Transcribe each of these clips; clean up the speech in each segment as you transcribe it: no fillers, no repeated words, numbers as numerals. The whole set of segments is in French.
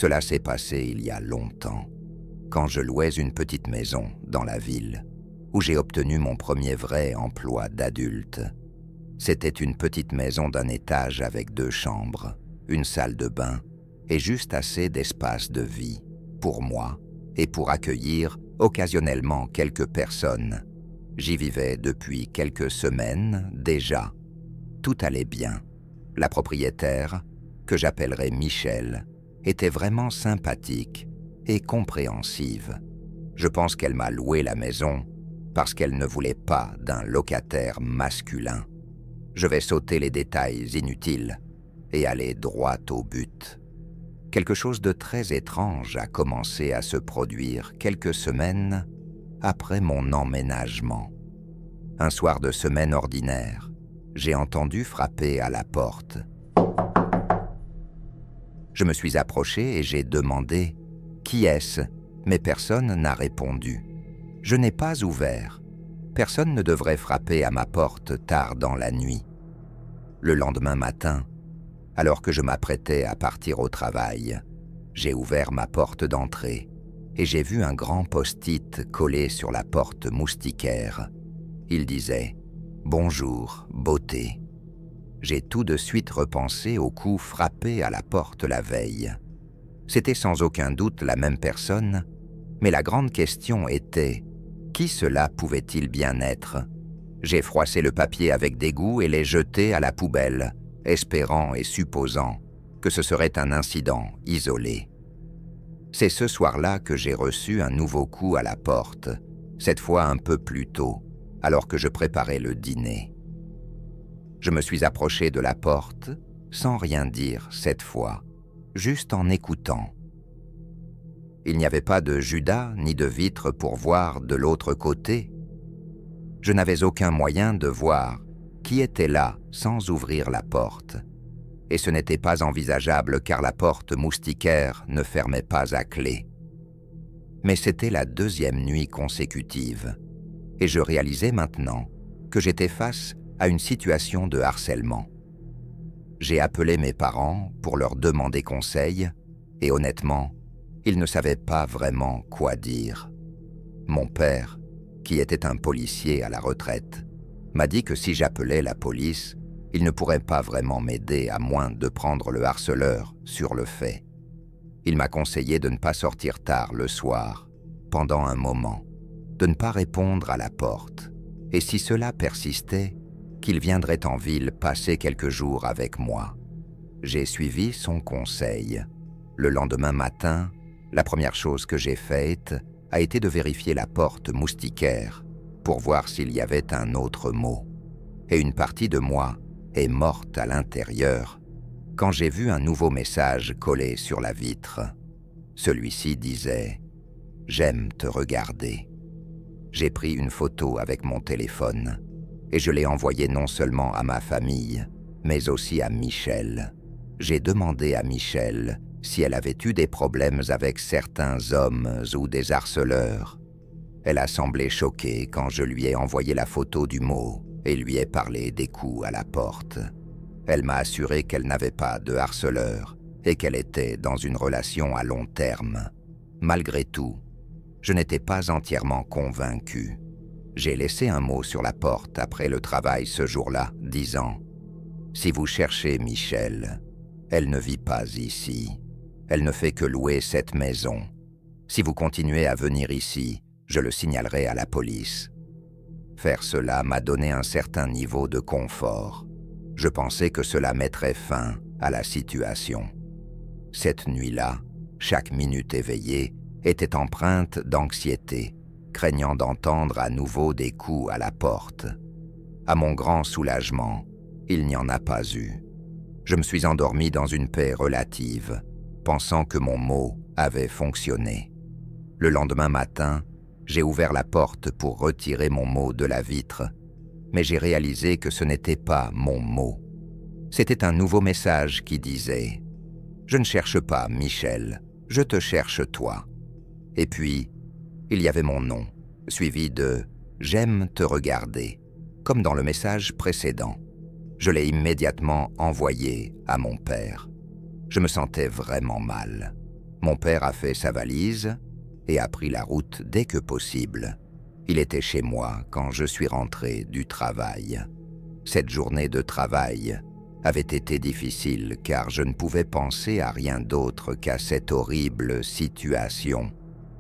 Cela s'est passé il y a longtemps, quand je louais une petite maison dans la ville, où j'ai obtenu mon premier vrai emploi d'adulte. C'était une petite maison d'un étage avec 2 chambres, une salle de bain et juste assez d'espace de vie pour moi et pour accueillir occasionnellement quelques personnes. J'y vivais depuis quelques semaines déjà. Tout allait bien. La propriétaire, que j'appellerais Michel, était vraiment sympathique et compréhensive. Je pense qu'elle m'a loué la maison parce qu'elle ne voulait pas d'un locataire masculin. Je vais sauter les détails inutiles et aller droit au but. Quelque chose de très étrange a commencé à se produire quelques semaines après mon emménagement. Un soir de semaine ordinaire, j'ai entendu frapper à la porte. Je me suis approché et j'ai demandé « Qui est-ce ?» mais personne n'a répondu. Je n'ai pas ouvert. Personne ne devrait frapper à ma porte tard dans la nuit. Le lendemain matin, alors que je m'apprêtais à partir au travail, j'ai ouvert ma porte d'entrée et j'ai vu un grand post-it collé sur la porte moustiquaire. Il disait « Bonjour, beauté ». J'ai tout de suite repensé au coup frappé à la porte la veille. C'était sans aucun doute la même personne, mais la grande question était « Qui cela pouvait-il bien être ?» J'ai froissé le papier avec dégoût et l'ai jeté à la poubelle, espérant et supposant que ce serait un incident isolé. C'est ce soir-là que j'ai reçu un nouveau coup à la porte, cette fois un peu plus tôt, alors que je préparais le dîner. Je me suis approché de la porte, sans rien dire cette fois, juste en écoutant. Il n'y avait pas de Judas ni de vitre pour voir de l'autre côté. Je n'avais aucun moyen de voir qui était là sans ouvrir la porte. Et ce n'était pas envisageable car la porte moustiquaire ne fermait pas à clé. Mais c'était la 2e nuit consécutive, et je réalisais maintenant que j'étais face à une situation de harcèlement. J'ai appelé mes parents pour leur demander conseil, et honnêtement, ils ne savaient pas vraiment quoi dire. Mon père, qui était un policier à la retraite, m'a dit que si j'appelais la police, il ne pourrait pas vraiment m'aider à moins de prendre le harceleur sur le fait. Il m'a conseillé de ne pas sortir tard le soir, pendant un moment, de ne pas répondre à la porte, et si cela persistait, qu'il viendrait en ville passer quelques jours avec moi. J'ai suivi son conseil. Le lendemain matin, la première chose que j'ai faite a été de vérifier la porte moustiquaire pour voir s'il y avait un autre mot. Et une partie de moi est morte à l'intérieur quand j'ai vu un nouveau message collé sur la vitre. Celui-ci disait « J'aime te regarder ». J'ai pris une photo avec mon téléphone et je l'ai envoyée non seulement à ma famille, mais aussi à Michel. J'ai demandé à Michel si elle avait eu des problèmes avec certains hommes ou des harceleurs. Elle a semblé choquée quand je lui ai envoyé la photo du mot et lui ai parlé des coups à la porte. Elle m'a assuré qu'elle n'avait pas de harceleur et qu'elle était dans une relation à long terme. Malgré tout, je n'étais pas entièrement convaincu. J'ai laissé un mot sur la porte après le travail ce jour-là, disant « Si vous cherchez Michel, elle ne vit pas ici. Elle ne fait que louer cette maison. Si vous continuez à venir ici, je le signalerai à la police. » Faire cela m'a donné un certain niveau de confort. Je pensais que cela mettrait fin à la situation. Cette nuit-là, chaque minute éveillée était empreinte d'anxiété, craignant d'entendre à nouveau des coups à la porte. À mon grand soulagement, il n'y en a pas eu. Je me suis endormi dans une paix relative, pensant que mon mot avait fonctionné. Le lendemain matin, j'ai ouvert la porte pour retirer mon mot de la vitre, mais j'ai réalisé que ce n'était pas mon mot. C'était un nouveau message qui disait « Je ne cherche pas Michel, je te cherche toi ». Et puis, il y avait mon nom, suivi de « J'aime te regarder », comme dans le message précédent. Je l'ai immédiatement envoyé à mon père. Je me sentais vraiment mal. Mon père a fait sa valise et a pris la route dès que possible. Il était chez moi quand je suis rentré du travail. Cette journée de travail avait été difficile car je ne pouvais penser à rien d'autre qu'à cette horrible situation.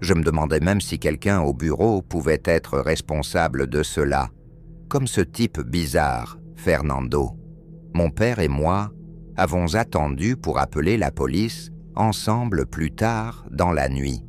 Je me demandais même si quelqu'un au bureau pouvait être responsable de cela, comme ce type bizarre, Fernando. Mon père et moi avons attendu pour appeler la police ensemble plus tard dans la nuit,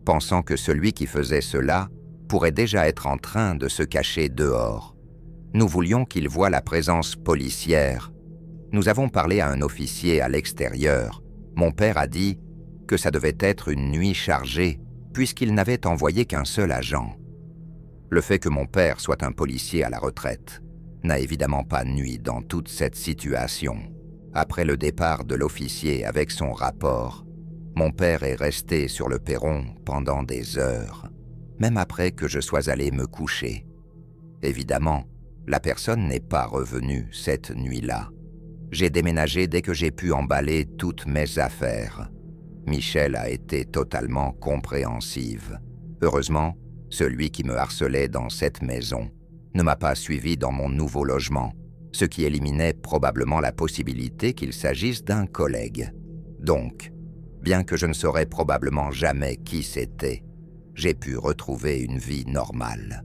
pensant que celui qui faisait cela pourrait déjà être en train de se cacher dehors. Nous voulions qu'il voie la présence policière. Nous avons parlé à un officier à l'extérieur. Mon père a dit que ça devait être une nuit chargée, puisqu'il n'avait envoyé qu'un seul agent. Le fait que mon père soit un policier à la retraite n'a évidemment pas nui dans toute cette situation. Après le départ de l'officier avec son rapport, mon père est resté sur le perron pendant des heures, même après que je sois allé me coucher. Évidemment, la personne n'est pas revenue cette nuit-là. J'ai déménagé dès que j'ai pu emballer toutes mes affaires. Michel a été totalement compréhensive. Heureusement, celui qui me harcelait dans cette maison ne m'a pas suivi dans mon nouveau logement, ce qui éliminait probablement la possibilité qu'il s'agisse d'un collègue. Donc, bien que je ne saurais probablement jamais qui c'était, j'ai pu retrouver une vie normale.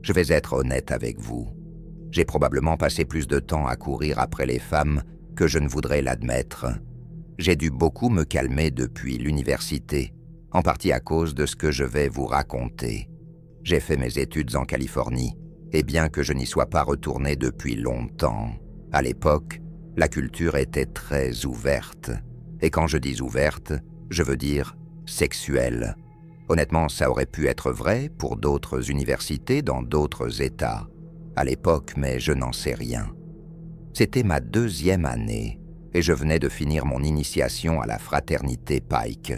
Je vais être honnête avec vous. J'ai probablement passé plus de temps à courir après les femmes que je ne voudrais l'admettre. J'ai dû beaucoup me calmer depuis l'université, en partie à cause de ce que je vais vous raconter. J'ai fait mes études en Californie, et bien que je n'y sois pas retourné depuis longtemps, à l'époque, la culture était très ouverte. Et quand je dis ouverte, je veux dire sexuelle. Honnêtement, ça aurait pu être vrai pour d'autres universités dans d'autres États à l'époque, mais je n'en sais rien. C'était ma 2e année et je venais de finir mon initiation à la fraternité Pike.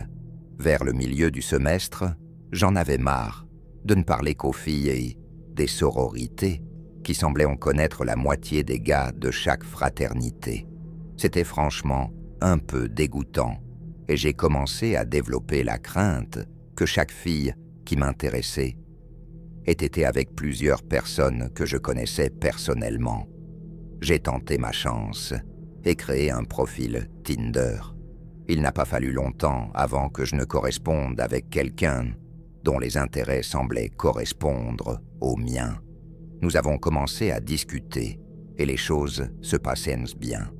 Vers le milieu du semestre, j'en avais marre de ne parler qu'aux filles et des sororités qui semblaient en connaître la moitié des gars de chaque fraternité. C'était franchement un peu dégoûtant et j'ai commencé à développer la crainte que chaque fille qui m'intéressait ait été avec plusieurs personnes que je connaissais personnellement. J'ai tenté ma chance et créé un profil Tinder. Il n'a pas fallu longtemps avant que je ne corresponde avec quelqu'un dont les intérêts semblaient correspondre aux miens. Nous avons commencé à discuter et les choses se passaient bien.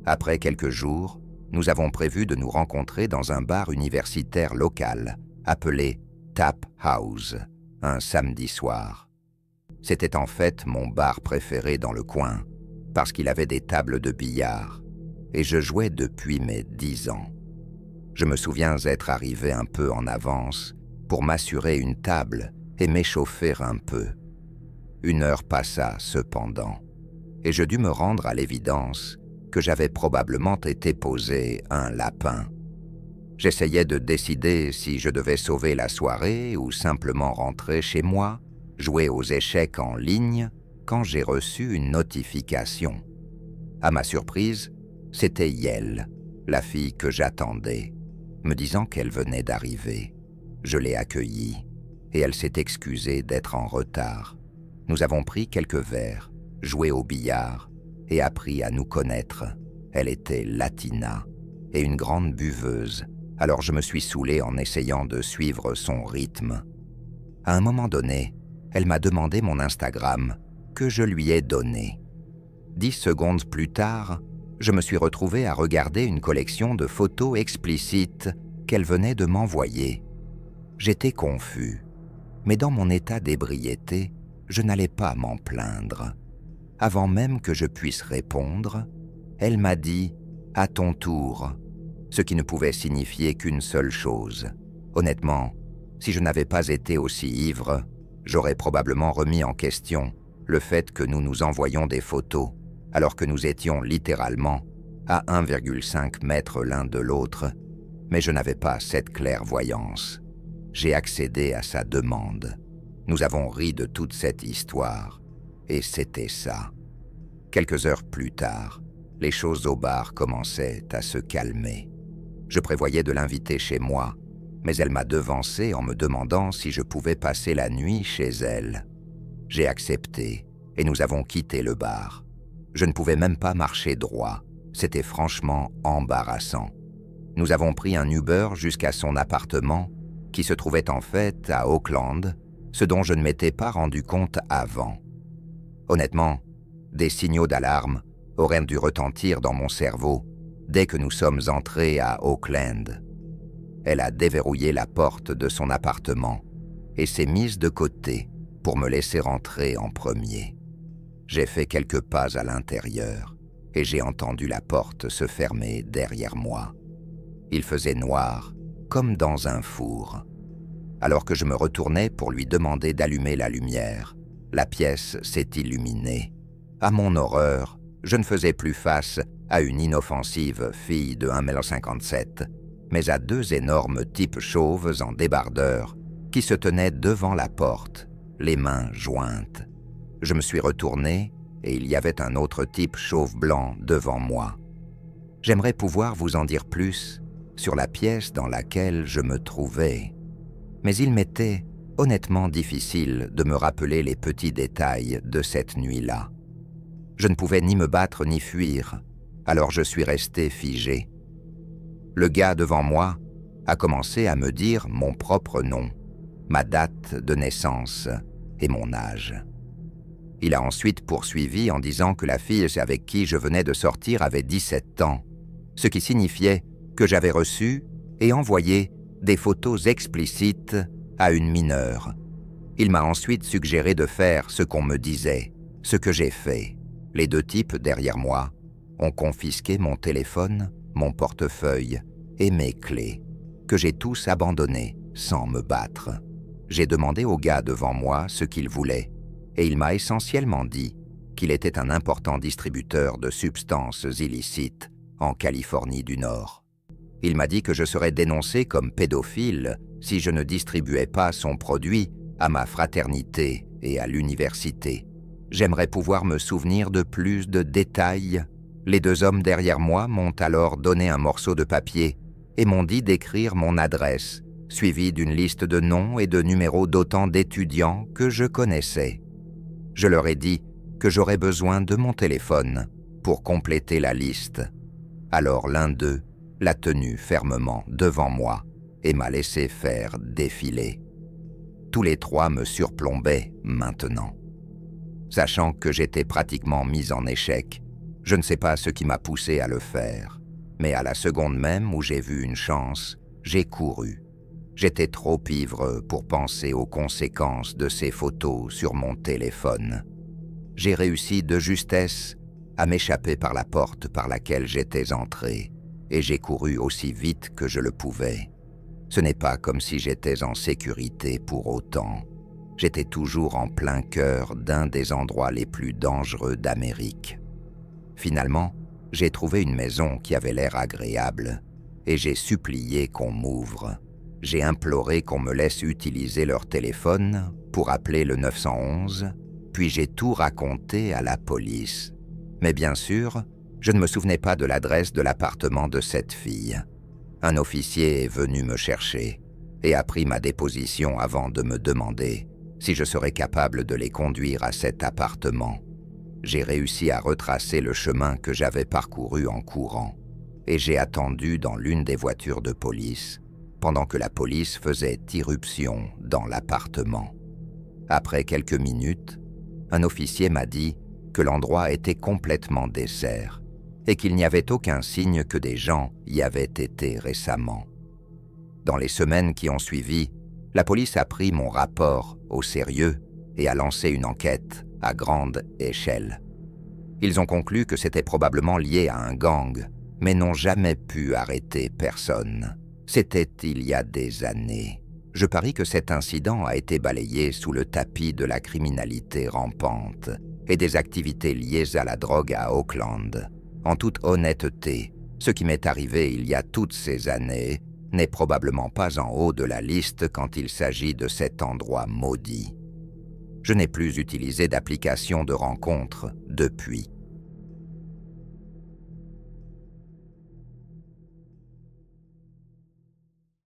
Après quelques jours, nous avons prévu de nous rencontrer dans un bar universitaire local appelé Tap House, un samedi soir. C'était en fait mon bar préféré dans le coin, parce qu'il avait des tables de billard, et je jouais depuis mes 10 ans. Je me souviens être arrivé un peu en avance pour m'assurer une table et m'échauffer un peu. 1 heure passa cependant, et je dus me rendre à l'évidence que j'avais probablement été posé un lapin. J'essayais de décider si je devais sauver la soirée ou simplement rentrer chez moi, jouer aux échecs en ligne, quand j'ai reçu une notification. À ma surprise, c'était Yel, la fille que j'attendais, me disant qu'elle venait d'arriver. Je l'ai accueillie et elle s'est excusée d'être en retard. Nous avons pris quelques verres, joué au billard et appris à nous connaître. Elle était latina et une grande buveuse, alors je me suis saoulé en essayant de suivre son rythme. À un moment donné, elle m'a demandé mon Instagram, que je lui ai donné. 10 secondes plus tard, je me suis retrouvé à regarder une collection de photos explicites qu'elle venait de m'envoyer. J'étais confus, mais dans mon état d'ébriété, je n'allais pas m'en plaindre. Avant même que je puisse répondre, elle m'a dit « à ton tour », ce qui ne pouvait signifier qu'une seule chose. Honnêtement, si je n'avais pas été aussi ivre, j'aurais probablement remis en question le fait que nous nous envoyions des photos, alors que nous étions littéralement à 1,5 mètre l'un de l'autre, mais je n'avais pas cette clairvoyance. J'ai accédé à sa demande. Nous avons ri de toute cette histoire, et c'était ça. Quelques heures plus tard, les choses au bar commençaient à se calmer. Je prévoyais de l'inviter chez moi, mais elle m'a devancé en me demandant si je pouvais passer la nuit chez elle. J'ai accepté et nous avons quitté le bar. Je ne pouvais même pas marcher droit, c'était franchement embarrassant. Nous avons pris un Uber jusqu'à son appartement, qui se trouvait en fait à Auckland, ce dont je ne m'étais pas rendu compte avant. Honnêtement, des signaux d'alarme auraient dû retentir dans mon cerveau dès que nous sommes entrés à Auckland. Elle a déverrouillé la porte de son appartement et s'est mise de côté pour me laisser entrer en premier. J'ai fait quelques pas à l'intérieur et j'ai entendu la porte se fermer derrière moi. Il faisait noir, comme dans un four. Alors que je me retournais pour lui demander d'allumer la lumière, la pièce s'est illuminée. À mon horreur, je ne faisais plus face à une inoffensive fille de 1,57 m, mais à deux énormes types chauves en débardeur qui se tenaient devant la porte, les mains jointes. Je me suis retourné et il y avait un autre type chauve-blanc devant moi. J'aimerais pouvoir vous en dire plus sur la pièce dans laquelle je me trouvais, mais il m'était honnêtement difficile de me rappeler les petits détails de cette nuit-là. Je ne pouvais ni me battre ni fuir, alors je suis resté figé. Le gars devant moi a commencé à me dire mon propre nom, ma date de naissance et mon âge. Il a ensuite poursuivi en disant que la fille avec qui je venais de sortir avait 17 ans, ce qui signifiait que j'avais reçu et envoyé des photos explicites à une mineure. Il m'a ensuite suggéré de faire ce qu'on me disait, ce que j'ai fait. Les deux types derrière moi ont confisqué mon téléphone, mon portefeuille et mes clés, que j'ai tous abandonnés sans me battre. J'ai demandé au gars devant moi ce qu'il voulait, et il m'a essentiellement dit qu'il était un important distributeur de substances illicites en Californie du Nord. Il m'a dit que je serais dénoncé comme pédophile si je ne distribuais pas son produit à ma fraternité et à l'université. J'aimerais pouvoir me souvenir de plus de détails. Les deux hommes derrière moi m'ont alors donné un morceau de papier et m'ont dit d'écrire mon adresse, suivie d'une liste de noms et de numéros d'autant d'étudiants que je connaissais. Je leur ai dit que j'aurais besoin de mon téléphone pour compléter la liste. Alors l'un d'eux l'a tenu fermement devant moi et m'a laissé faire défiler. Tous les trois me surplombaient maintenant. Sachant que j'étais pratiquement mis en échec, je ne sais pas ce qui m'a poussé à le faire, mais à la seconde même où j'ai vu une chance, j'ai couru. J'étais trop ivre pour penser aux conséquences de ces photos sur mon téléphone. J'ai réussi de justesse à m'échapper par la porte par laquelle j'étais entré, et j'ai couru aussi vite que je le pouvais. Ce n'est pas comme si j'étais en sécurité pour autant. J'étais toujours en plein cœur d'un des endroits les plus dangereux d'Amérique. Finalement, j'ai trouvé une maison qui avait l'air agréable, et j'ai supplié qu'on m'ouvre. J'ai imploré qu'on me laisse utiliser leur téléphone pour appeler le 911, puis j'ai tout raconté à la police. Mais bien sûr, je ne me souvenais pas de l'adresse de l'appartement de cette fille. Un officier est venu me chercher et a pris ma déposition avant de me demander si je serais capable de les conduire à cet appartement. J'ai réussi à retracer le chemin que j'avais parcouru en courant et j'ai attendu dans l'une des voitures de police pendant que la police faisait irruption dans l'appartement. Après quelques minutes, un officier m'a dit que l'endroit était complètement désert et qu'il n'y avait aucun signe que des gens y avaient été récemment. Dans les semaines qui ont suivi, la police a pris mon rapport au sérieux et a lancé une enquête à grande échelle. Ils ont conclu que c'était probablement lié à un gang, mais n'ont jamais pu arrêter personne. C'était il y a des années. Je parie que cet incident a été balayé sous le tapis de la criminalité rampante et des activités liées à la drogue à Auckland. En toute honnêteté, ce qui m'est arrivé il y a toutes ces années n'est probablement pas en haut de la liste quand il s'agit de cet endroit maudit. Je n'ai plus utilisé d'application de rencontre depuis.